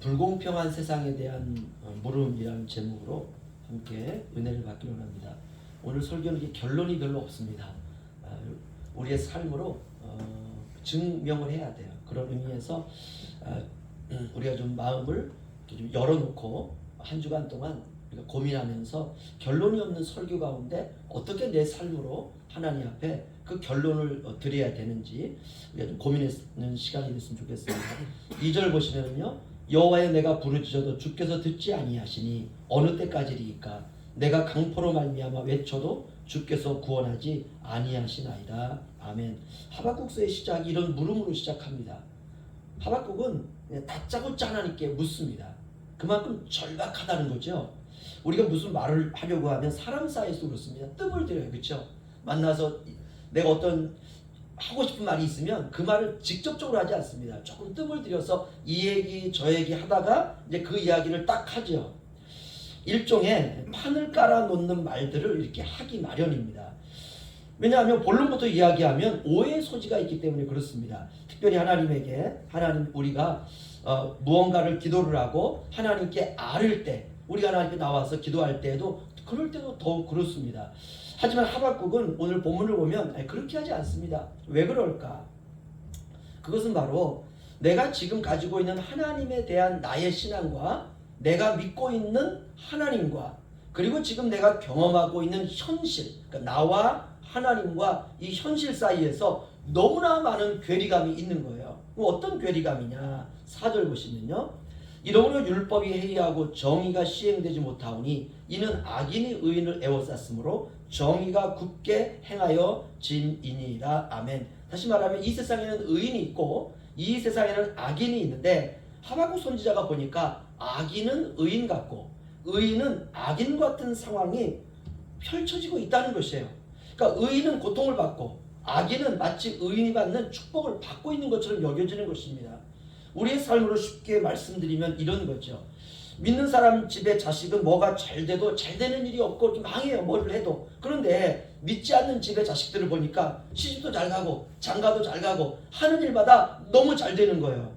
불공평한 세상에 대한 물음이라는 제목으로 함께 은혜를 받기로 합니다. 오늘 설교는 결론이 별로 없습니다. 우리의 삶으로 증명을 해야 돼요. 그런 의미에서 우리가 좀 마음을 좀 열어놓고 한 주간 동안 우리가 고민하면서 결론이 없는 설교 가운데 어떻게 내 삶으로 하나님 앞에 그 결론을 드려야 되는지 우리가 좀 고민하는 시간이 됐으면 좋겠습니다. 2절 보시면요, 여호와여 내가 부르짖어도 주께서 듣지 아니하시니 어느 때까지리이까 내가 강포로 말미암아 외쳐도 주께서 구원하지 아니하시나이다. 아멘. 하박국서의 시작이 이런 물음으로 시작합니다. 하박국은 다짜고짜 하나님께 묻습니다. 그만큼 절박하다는 거죠. 우리가 무슨 말을 하려고 하면 사람 사이에서 그렇습니다. 뜸을 들여요. 그렇죠? 만나서 내가 어떤 하고 싶은 말이 있으면 그 말을 직접적으로 하지 않습니다. 조금 뜸을 들여서 이 얘기 저 얘기 하다가 이제 그 이야기를 딱 하죠. 일종의 판을 깔아 놓는 말들을 이렇게 하기 마련입니다. 왜냐하면 본론부터 이야기하면 오해의 소지가 있기 때문에 그렇습니다. 특별히 하나님에게 우리가 무언가를 기도를 하고 하나님께 아를 때, 우리가 하나님께 나와서 기도할 때에도 그럴 때도 더욱 그렇습니다. 하지만 하박국은 오늘 본문을 보면 그렇게 하지 않습니다. 왜 그럴까? 그것은 바로 내가 지금 가지고 있는 하나님에 대한 나의 신앙과 내가 믿고 있는 하나님과 그리고 지금 내가 경험하고 있는 현실, 그러니까 나와 하나님과 이 현실 사이에서 너무나 많은 괴리감이 있는 거예요. 어떤 괴리감이냐? 4절 보시면요, 이러므로 율법이 해이하고 정의가 시행되지 못하오니 이는 악인이 의인을 애워쌌으므로 정의가 굳게 행하여 진이니이다. 아멘. 다시 말하면 이 세상에는 의인이 있고 이 세상에는 악인이 있는데 하박국 선지자가 보니까 악인은 의인 같고 의인은 악인 같은 상황이 펼쳐지고 있다는 것이에요. 그러니까 의인은 고통을 받고 악인은 마치 의인이 받는 축복을 받고 있는 것처럼 여겨지는 것입니다. 우리의 삶으로 쉽게 말씀드리면 이런 거죠. 믿는 사람 집에 자식은 뭐가 잘 돼도 잘 되는 일이 없고 망해요. 뭘 해도. 그런데 믿지 않는 집의 자식들을 보니까 시집도 잘 가고 장가도 잘 가고 하는 일마다 너무 잘 되는 거예요.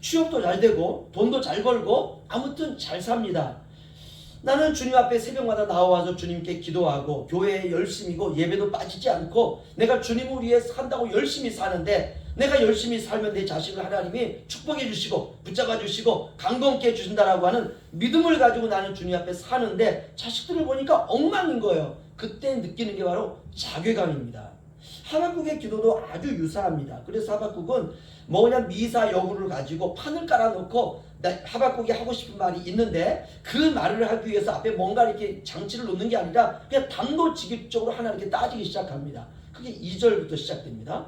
취업도 잘 되고 돈도 잘 벌고 아무튼 잘 삽니다. 나는 주님 앞에 새벽마다 나와서 주님께 기도하고 교회에 열심이고 예배도 빠지지 않고 내가 주님을 위해 산다고 열심히 사는데 내가 열심히 살면 내 자식을 하나님이 축복해 주시고 붙잡아 주시고 강건케 해주신다라고 하는 믿음을 가지고 나는 주님 앞에 사는데 자식들을 보니까 엉망인 거예요. 그때 느끼는 게 바로 자괴감입니다. 하박국의 기도도 아주 유사합니다. 그래서 하박국은 그냥 미사 여구를 가지고 판을 깔아놓고 하박국이 하고 싶은 말이 있는데 그 말을 하기 위해서 앞에 뭔가 이렇게 장치를 놓는 게 아니라 그냥 단도직입적으로 하나님께 따지기 시작합니다. 그게 2절부터 시작됩니다.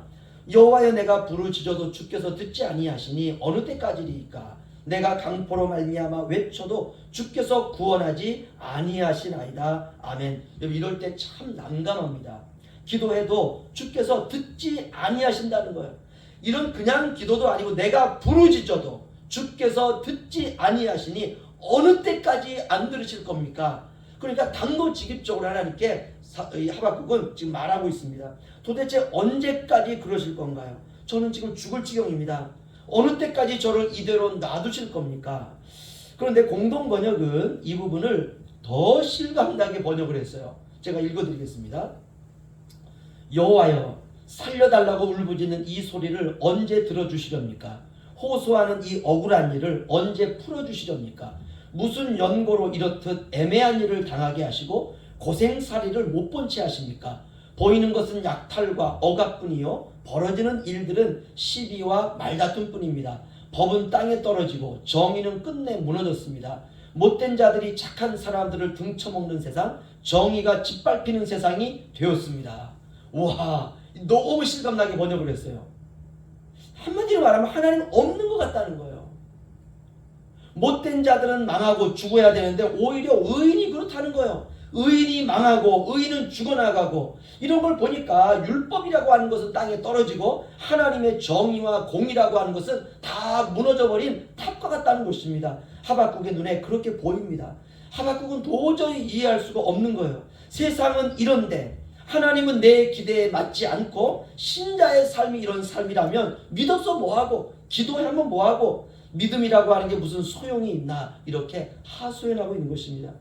여호와여 내가 부르짖어도 주께서 듣지 아니하시니 어느 때까지리이까 내가 강포로 말미암아 외쳐도 주께서 구원하지 아니하시나이다. 아멘. 이럴 때 참 난감합니다. 기도해도 주께서 듣지 아니하신다는 거예요. 이런 그냥 기도도 아니고 내가 부르짖어도 주께서 듣지 아니하시니 어느 때까지 안 들으실 겁니까? 그러니까 단도직입적으로 하나님께 하박국은 지금 말하고 있습니다. 도대체 언제까지 그러실 건가요? 저는 지금 죽을 지경입니다. 어느 때까지 저를 이대로 놔두실 겁니까? 그런데 공동 번역은 이 부분을 더 실감나게 번역을 했어요. 제가 읽어드리겠습니다. 여호와여 살려달라고 울부짖는 이 소리를 언제 들어주시렵니까? 호소하는 이 억울한 일을 언제 풀어주시렵니까? 무슨 연고로 이렇듯 애매한 일을 당하게 하시고 고생살이를 못 본 채 하십니까? 보이는 것은 약탈과 억압뿐이요 벌어지는 일들은 시비와 말다툼뿐입니다. 법은 땅에 떨어지고 정의는 끝내 무너졌습니다. 못된 자들이 착한 사람들을 등쳐먹는 세상, 정의가 짓밟히는 세상이 되었습니다. 와, 너무 실감나게 번역을 했어요. 한마디로 말하면 하나님 없는 것 같다는 거예요. 못된 자들은 망하고 죽어야 되는데 오히려 의인이 그렇다는 거예요. 의인이 망하고 의인은 죽어나가고 이런 걸 보니까 율법이라고 하는 것은 땅에 떨어지고 하나님의 정의와 공의라고 하는 것은 다 무너져버린 탑과 같다는 것입니다. 하박국의 눈에 그렇게 보입니다. 하박국은 도저히 이해할 수가 없는 거예요. 세상은 이런데 하나님은 내 기대에 맞지 않고 신자의 삶이 이런 삶이라면 믿어서 뭐하고 기도하면 뭐하고 믿음이라고 하는 게 무슨 소용이 있나 이렇게 하소연하고 있는 것입니다.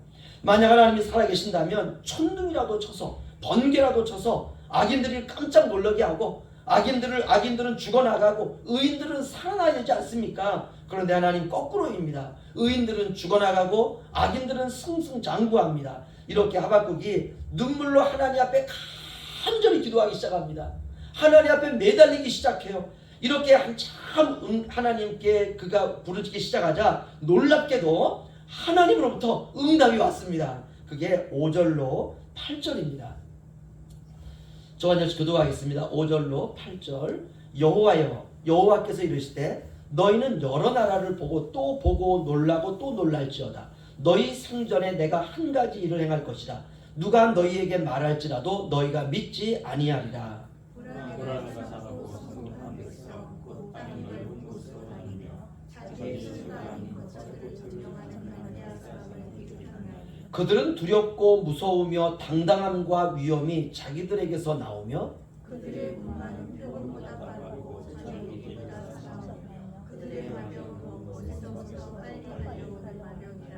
만약 하나님이 살아계신다면 천둥이라도 쳐서 번개라도 쳐서 악인들이 깜짝 놀라게 하고 악인들은 죽어나가고 의인들은 살아나야 되지 않습니까? 그런데 하나님 거꾸로입니다. 의인들은 죽어나가고 악인들은 승승장구합니다. 이렇게 하박국이 눈물로 하나님 앞에 간절히 기도하기 시작합니다. 하나님 앞에 매달리기 시작해요. 이렇게 한참 하나님께 그가 부르짖기 시작하자 놀랍게도 하나님으로부터 응답이 왔습니다. 그게 5절로 8절입니다. 저와 같이 기도하겠습니다. 5절로 8절. 여호와여, 여호와께서 이르시되 너희는 여러 나라를 보고 또 보고 놀라고 또 놀랄지어다. 너희 생전에 내가 한 가지 일을 행할 것이다. 누가 너희에게 말할지라도 너희가 믿지 아니하리라. 그들은 두렵고 무서우며 당당함과 위엄이 자기들에게서 나오며 그들의 군마는 표범보다 빠르고 저녁보다 사나우며 그들의 마병은 곳에서부터 빨리 가려고 하는 마병이라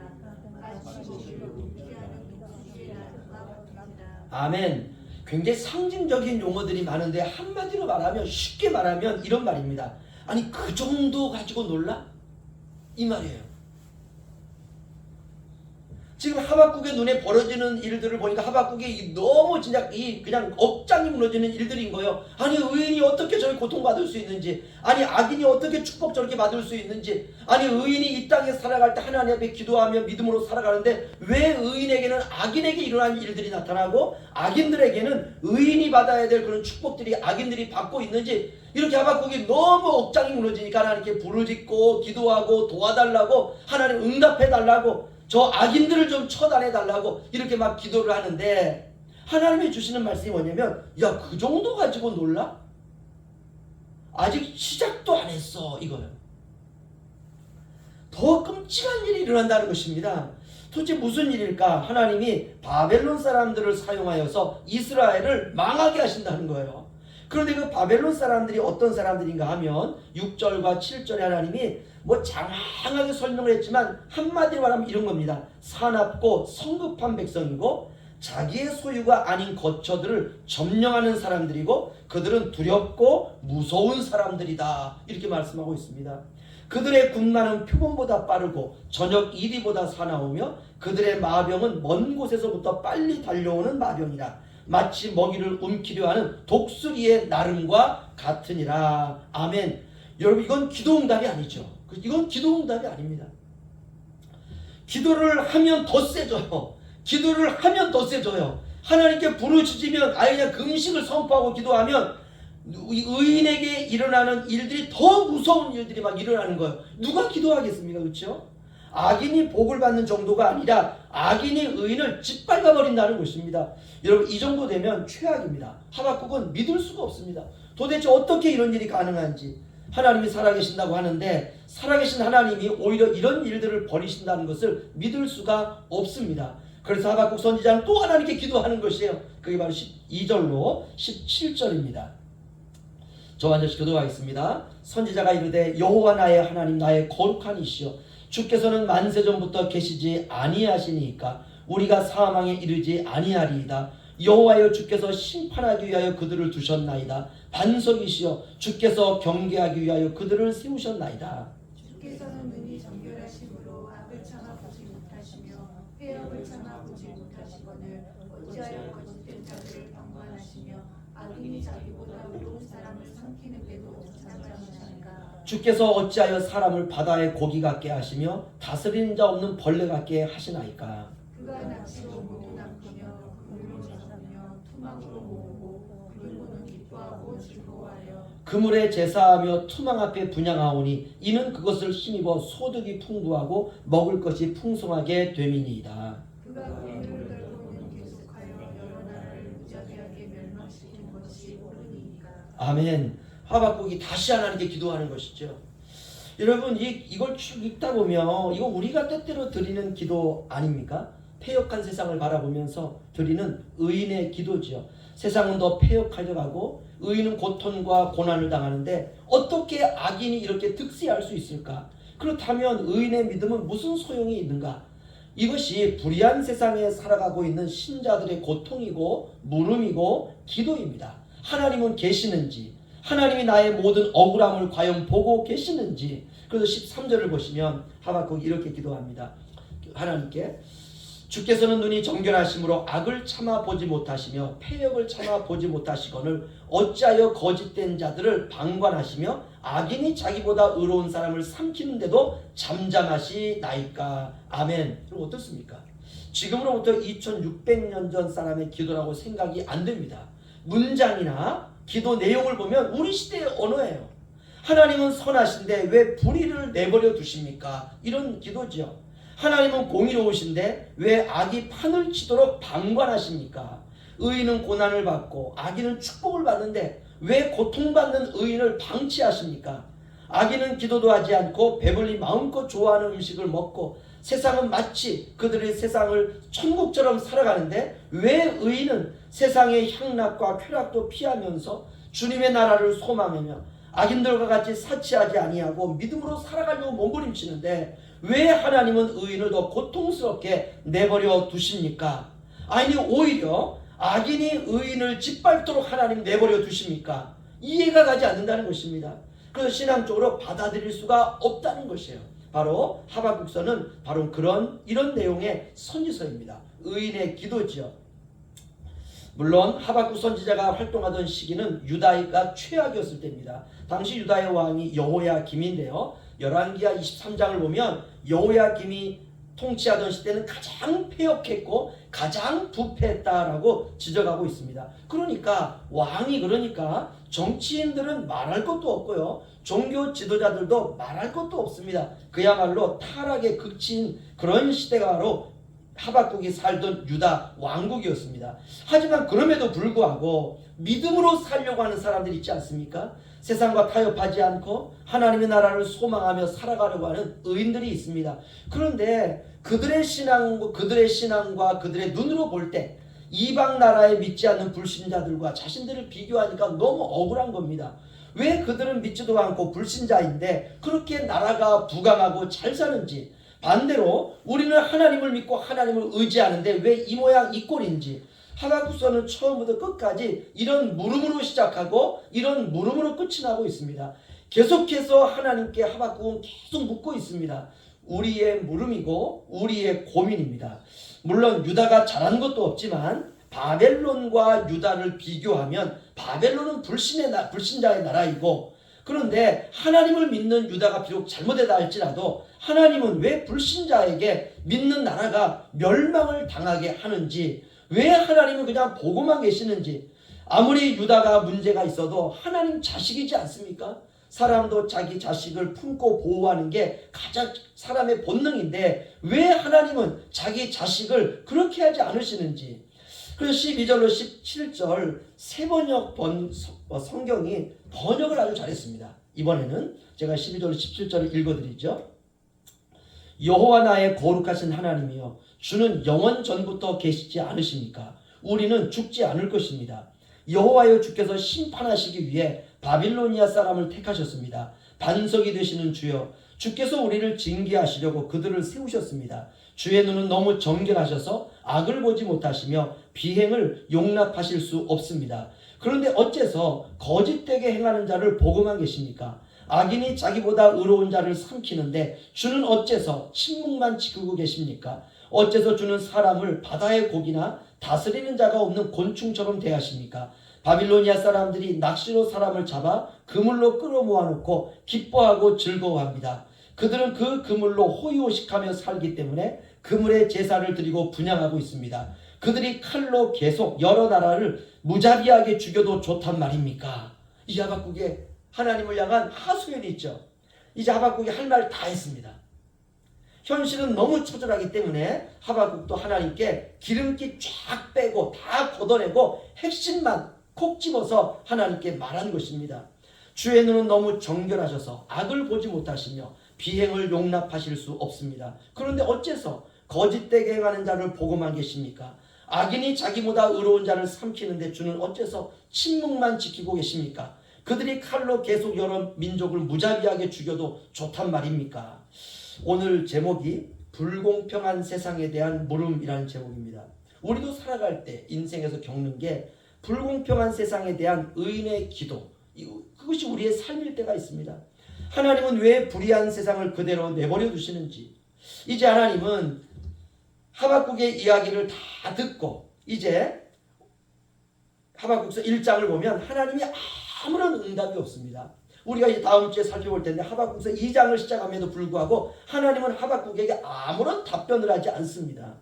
같이 무시로 피하는 독수리의 나루가 같으니라. 아멘. 굉장히 상징적인 용어들이 많은데 한마디로 말하면 쉽게 말하면 이런 말입니다. 아니 그 정도 가지고 놀라? 이 말이에요. 지금 하박국의 눈에 벌어지는 일들을 보니까 하박국이 너무 진짜 그냥 억장이 무너지는 일들인 거예요. 아니 의인이 어떻게 저렇게 고통받을 수 있는지, 아니 악인이 어떻게 축복 저렇게 받을 수 있는지, 아니 의인이 이 땅에 살아갈 때 하나님 앞에 기도하며 믿음으로 살아가는데 왜 의인에게는 악인에게 일어난 일들이 나타나고 악인들에게는 의인이 받아야 될 그런 축복들이 악인들이 받고 있는지, 이렇게 하박국이 너무 억장이 무너지니까 하나님께 부르짖고 기도하고 도와달라고, 하나님 응답해달라고, 저 악인들을 좀 처단해달라고 이렇게 막 기도를 하는데 하나님이 주시는 말씀이 뭐냐면, 야 그 정도 가지고 놀라? 아직 시작도 안 했어 이거예요. 더 끔찍한 일이 일어난다는 것입니다. 도대체 무슨 일일까? 하나님이 바벨론 사람들을 사용하여서 이스라엘을 망하게 하신다는 거예요. 그런데 그 바벨론 사람들이 어떤 사람들인가 하면 6절과 7절에 하나님이 뭐 장황하게 설명을 했지만 한마디로 말하면 이런 겁니다. 사납고 성급한 백성이고 자기의 소유가 아닌 거처들을 점령하는 사람들이고 그들은 두렵고 무서운 사람들이다. 이렇게 말씀하고 있습니다. 그들의 군마는 표범보다 빠르고 저녁 이리보다 사나우며 그들의 마병은 먼 곳에서부터 빨리 달려오는 마병이라. 마치 먹이를 움키려 하는 독수리의 나름과 같으니라. 아멘. 여러분 이건 기도응답이 아니죠. 이건 기도응답이 아닙니다. 기도를 하면 더 세져요. 기도를 하면 더 세져요. 하나님께 부르짖으면 아예 그냥 금식을 선포하고 기도하면 의인에게 일어나는 일들이 더 무서운 일들이 막 일어나는 거예요. 누가 기도하겠습니까? 그렇죠? 악인이 복을 받는 정도가 아니라 악인이 의인을 짓밟아 버린다는 것입니다. 여러분 이 정도 되면 최악입니다. 하박국은 믿을 수가 없습니다. 도대체 어떻게 이런 일이 가능한지. 하나님이 살아계신다고 하는데 살아계신 하나님이 오히려 이런 일들을 벌이신다는 것을 믿을 수가 없습니다. 그래서 하박국 선지자는 또 하나님께 기도하는 것이에요. 그게 바로 12절로 17절입니다. 저와 같이 기도하겠습니다. 선지자가 이르되 여호와 나의 하나님 나의 거룩한 이시여 주께서는 만세전부터 계시지 아니하시니까 우리가 사망에 이르지 아니하리이다. 여호와여 주께서 심판하기 위하여 그들을 두셨나이다. 반석이시여 주께서 경계하기 위하여 그들을 세우셨나이다. 주께서는 눈이 정결하심으로 악을 참아보지 못하시며 회역을 참아보지 못하시거늘 어찌하여 거짓된 자들을 방관하시며 악인이 자기보다 의로운 사람을 삼키는데도 못 참으시나이까. 주께서 어찌하여 사람을 바다의 고기 같게 하시며 다스리는 자 없는 벌레 같게 하시나이까. 그가 낚시로 모두 낚으며 그물로 잡으며 투망으로 모으고 그물로는 기뻐하고 즐거워하여 그물에 제사하며 투망 앞에 분향하오니 이는 그것을 힘입어 소득이 풍부하고 먹을 것이 풍성하게 됨이니이다. 그가 그물을 떨고는 계속하여 여러 나라를 무자비하게 멸망시킨 것이 옳으니이까. 아멘. 하박국이 다시 하나님께 기도하는 것이죠. 여러분 이걸 쭉 읽다 보면 이거 우리가 때때로 드리는 기도 아닙니까? 패역한 세상을 바라보면서 드리는 의인의 기도지요. 세상은 더 패역하려 가고 의인은 고통과 고난을 당하는데 어떻게 악인이 이렇게 득세할 수 있을까? 그렇다면 의인의 믿음은 무슨 소용이 있는가? 이것이 불의한 세상에 살아가고 있는 신자들의 고통이고 물음이고 기도입니다. 하나님은 계시는지, 하나님이 나의 모든 억울함을 과연 보고 계시는지. 그래서 13절을 보시면 하박국이 이렇게 기도합니다. 하나님께 주께서는 눈이 정결하심으로 악을 참아 보지 못하시며 패역을 참아 보지 못하시거늘 어찌하여 거짓된 자들을 방관하시며 악인이 자기보다 의로운 사람을 삼키는데도 잠잠하시나이까. 아멘. 그럼 어떻습니까? 지금으로부터 2600년 전 사람의 기도라고 생각이 안 됩니다. 문장이나 기도 내용을 보면 우리 시대의 언어예요. 하나님은 선하신데 왜 불의를 내버려 두십니까? 이런 기도죠. 하나님은 공의로우신데 왜 악이 판을 치도록 방관하십니까? 의인은 고난을 받고 악인은 축복을 받는데 왜 고통받는 의인을 방치하십니까? 악인은 기도도 하지 않고 배불리 마음껏 좋아하는 음식을 먹고 세상은 마치 그들의 세상을 천국처럼 살아가는데 왜 의인은 세상의 향락과 쾌락도 피하면서 주님의 나라를 소망하며 악인들과 같이 사치하지 아니하고 믿음으로 살아가려고 몸부림치는데 왜 하나님은 의인을 더 고통스럽게 내버려 두십니까? 아니 오히려 악인이 의인을 짓밟도록 하나님 내버려 두십니까? 이해가 가지 않는다는 것입니다. 그래서 신앙적으로 받아들일 수가 없다는 것이에요. 바로 하박국서는 바로 이런 내용의 선지서입니다. 의인의 기도지요. 물론 하박국 선지자가 활동하던 시기는 유다가 최악이었을 때입니다. 당시 유다의 왕이 여호야김인데요. 열왕기하 23장을 보면 여호야김이 통치하던 시대는 가장 패역했고 가장 부패했다라고 지적하고 있습니다. 그러니까 왕이 정치인들은 말할 것도 없고요. 종교 지도자들도 말할 것도 없습니다. 그야말로 타락의 극치인 그런 시대가 바로 하박국이 살던 유다 왕국이었습니다. 하지만 그럼에도 불구하고 믿음으로 살려고 하는 사람들이 있지 않습니까? 세상과 타협하지 않고 하나님의 나라를 소망하며 살아가려고 하는 의인들이 있습니다. 그런데 그들의 신앙과 그들의 눈으로 볼 때 이방 나라에 믿지 않는 불신자들과 자신들을 비교하니까 너무 억울한 겁니다. 왜 그들은 믿지도 않고 불신자인데 그렇게 나라가 부강하고 잘 사는지, 반대로 우리는 하나님을 믿고 하나님을 의지하는데 왜 이 모양 이 꼴인지. 하박국서는 처음부터 끝까지 이런 물음으로 시작하고 이런 물음으로 끝이 나고 있습니다. 계속해서 하나님께 하박국은 계속 묻고 있습니다. 우리의 물음이고 우리의 고민입니다. 물론 유다가 잘한 것도 없지만 바벨론과 유다를 비교하면 바벨론은 불신자의 나라이고, 그런데 하나님을 믿는 유다가 비록 잘못했다 할지라도 하나님은 왜 불신자에게 믿는 나라가 멸망을 당하게 하는지, 왜 하나님은 그냥 보고만 계시는지. 아무리 유다가 문제가 있어도 하나님 자식이지 않습니까? 사람도 자기 자식을 품고 보호하는 게 가장 사람의 본능인데 왜 하나님은 자기 자식을 그렇게 하지 않으시는지. 그래서 12절로 17절 세 번역 성경이 번역을 아주 잘했습니다. 이번에는 제가 12절로 17절을 읽어드리죠. 여호와 나의 거룩하신 하나님이여, 주는 영원 전부터 계시지 않으십니까? 우리는 죽지 않을 것입니다. 여호와여, 주께서 심판하시기 위해 바빌로니아 사람을 택하셨습니다. 반석이 되시는 주여, 주께서 우리를 징계하시려고 그들을 세우셨습니다. 주의 눈은 너무 정결하셔서 악을 보지 못하시며 비행을 용납하실 수 없습니다. 그런데 어째서 거짓되게 행하는 자를 보고만 계십니까? 악인이 자기보다 의로운 자를 삼키는데 주는 어째서 침묵만 지키고 계십니까? 어째서 주는 사람을 바다의 고기나 다스리는 자가 없는 곤충처럼 대하십니까? 바빌로니아 사람들이 낚시로 사람을 잡아 그물로 끌어모아놓고 기뻐하고 즐거워합니다. 그들은 그 그물로 호의호식하며 살기 때문에 그물에 제사를 드리고 분향하고 있습니다. 그들이 칼로 계속 여러 나라를 무자비하게 죽여도 좋단 말입니까? 이 하박국에 하나님을 향한 하소연이 있죠. 이제 하박국이 할 말 다 했습니다. 현실은 너무 처절하기 때문에 하박국도 하나님께 기름기 쫙 빼고 다 걷어내고 핵심만 콕 집어서 하나님께 말한 것입니다. 주의 눈은 너무 정결하셔서 악을 보지 못하시며 비행을 용납하실 수 없습니다. 그런데 어째서 거짓되게 행하는 자를 보고만 계십니까? 악인이 자기보다 의로운 자를 삼키는데 주는 어째서 침묵만 지키고 계십니까? 그들이 칼로 계속 여러 민족을 무자비하게 죽여도 좋단 말입니까? 오늘 제목이 불공평한 세상에 대한 물음이라는 제목입니다. 우리도 살아갈 때 인생에서 겪는 게 불공평한 세상에 대한 의인의 기도, 그것이 우리의 삶일 때가 있습니다. 하나님은 왜 불의한 세상을 그대로 내버려 두시는지, 이제 하나님은 하박국의 이야기를 다 듣고 이제 하박국서 1장을 보면 하나님이 아무런 응답이 없습니다. 우리가 이제 다음 주에 살펴볼 텐데 하박국서 2장을 시작함에도 불구하고 하나님은 하박국에게 아무런 답변을 하지 않습니다.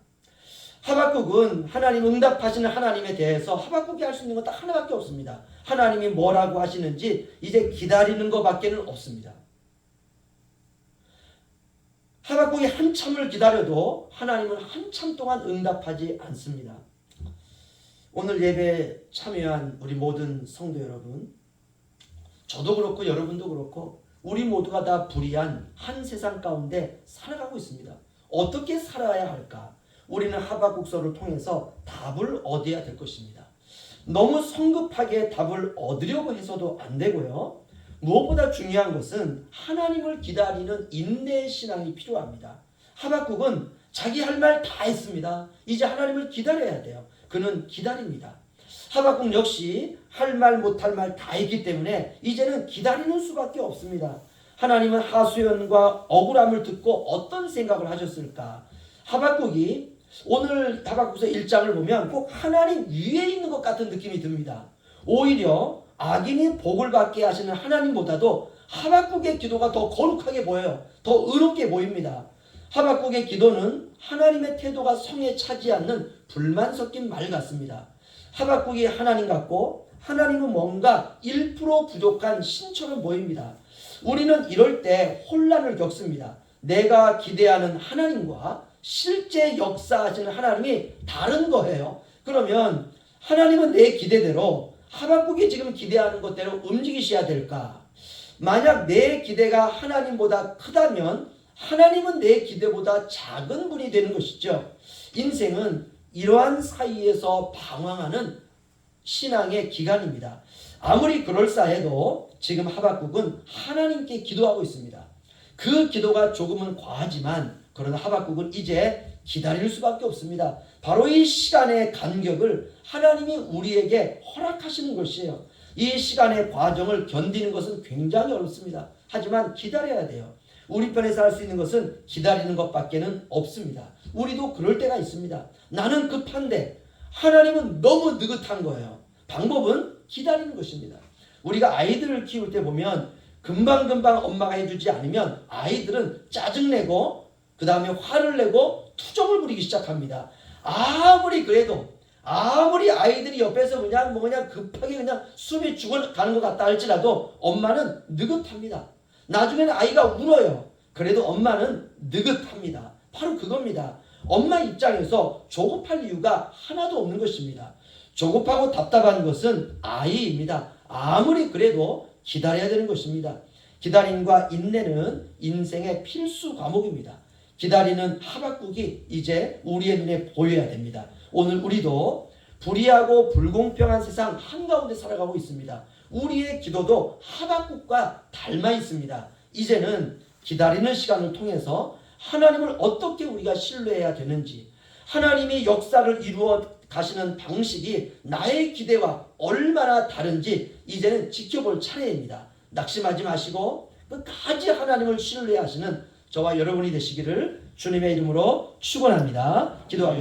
하박국은 하나님 응답하시는 하나님에 대해서 하박국이 할 수 있는 건 딱 하나밖에 없습니다. 하나님이 뭐라고 하시는지 이제 기다리는 것밖에는 없습니다. 하박국이 한참을 기다려도 하나님은 한참 동안 응답하지 않습니다. 오늘 예배에 참여한 우리 모든 성도 여러분, 저도 그렇고 여러분도 그렇고 우리 모두가 다 불의한 한 세상 가운데 살아가고 있습니다. 어떻게 살아야 할까? 우리는 하박국서를 통해서 답을 얻어야 될 것입니다. 너무 성급하게 답을 얻으려고 해서도 안 되고요. 무엇보다 중요한 것은 하나님을 기다리는 인내의 신앙이 필요합니다. 하박국은 자기 할 말 다 했습니다. 이제 하나님을 기다려야 돼요. 그는 기다립니다. 하박국 역시 할 말 못할 말 다 했기 때문에 이제는 기다리는 수밖에 없습니다. 하나님은 하소연과 억울함을 듣고 어떤 생각을 하셨을까? 하박국이 오늘 하박국서 1장을 보면 꼭 하나님 위에 있는 것 같은 느낌이 듭니다. 오히려 악인이 복을 받게 하시는 하나님보다도 하박국의 기도가 더 거룩하게 보여요. 더 의롭게 보입니다. 하박국의 기도는 하나님의 태도가 성에 차지 않는 불만 섞인 말 같습니다. 하박국이 하나님 같고 하나님은 뭔가 1% 부족한 신처럼 보입니다. 우리는 이럴 때 혼란을 겪습니다. 내가 기대하는 하나님과 실제 역사하시는 하나님이 다른 거예요. 그러면 하나님은 내 기대대로 하박국이 지금 기대하는 것대로 움직이셔야 될까? 만약 내 기대가 하나님보다 크다면 하나님은 내 기대보다 작은 분이 되는 것이죠. 인생은 이러한 사이에서 방황하는 신앙의 기간입니다. 아무리 그럴싸해도 지금 하박국은 하나님께 기도하고 있습니다. 그 기도가 조금은 과하지만 그러나 하박국은 이제 기다릴 수밖에 없습니다. 바로 이 시간의 간격을 하나님이 우리에게 허락하시는 것이에요. 이 시간의 과정을 견디는 것은 굉장히 어렵습니다. 하지만 기다려야 돼요. 우리 편에서 할 수 있는 것은 기다리는 것밖에는 없습니다. 우리도 그럴 때가 있습니다. 나는 급한데 하나님은 너무 느긋한 거예요. 방법은 기다리는 것입니다. 우리가 아이들을 키울 때 보면 금방금방 엄마가 해주지 않으면 아이들은 짜증내고 그 다음에 화를 내고 투정을 부리기 시작합니다. 아무리 그래도 아무리 아이들이 옆에서 그냥 급하게 그냥 숨이 죽어가는 것 같다 할지라도 엄마는 느긋합니다. 나중에는 아이가 울어요. 그래도 엄마는 느긋합니다. 바로 그겁니다. 엄마 입장에서 조급할 이유가 하나도 없는 것입니다. 조급하고 답답한 것은 아이입니다. 아무리 그래도 기다려야 되는 것입니다. 기다림과 인내는 인생의 필수 과목입니다. 기다리는 하박국이 이제 우리의 눈에 보여야 됩니다. 오늘 우리도 불의하고 불공평한 세상 한가운데 살아가고 있습니다. 우리의 기도도 하박국과 닮아 있습니다. 이제는 기다리는 시간을 통해서 하나님을 어떻게 우리가 신뢰해야 되는지, 하나님이 역사를 이루어 가시는 방식이 나의 기대와 얼마나 다른지 이제는 지켜볼 차례입니다. 낙심하지 마시고 끝까지 하나님을 신뢰하시는 저와 여러분이 되시기를 주님의 이름으로 축원합니다. 기도하겠습니다.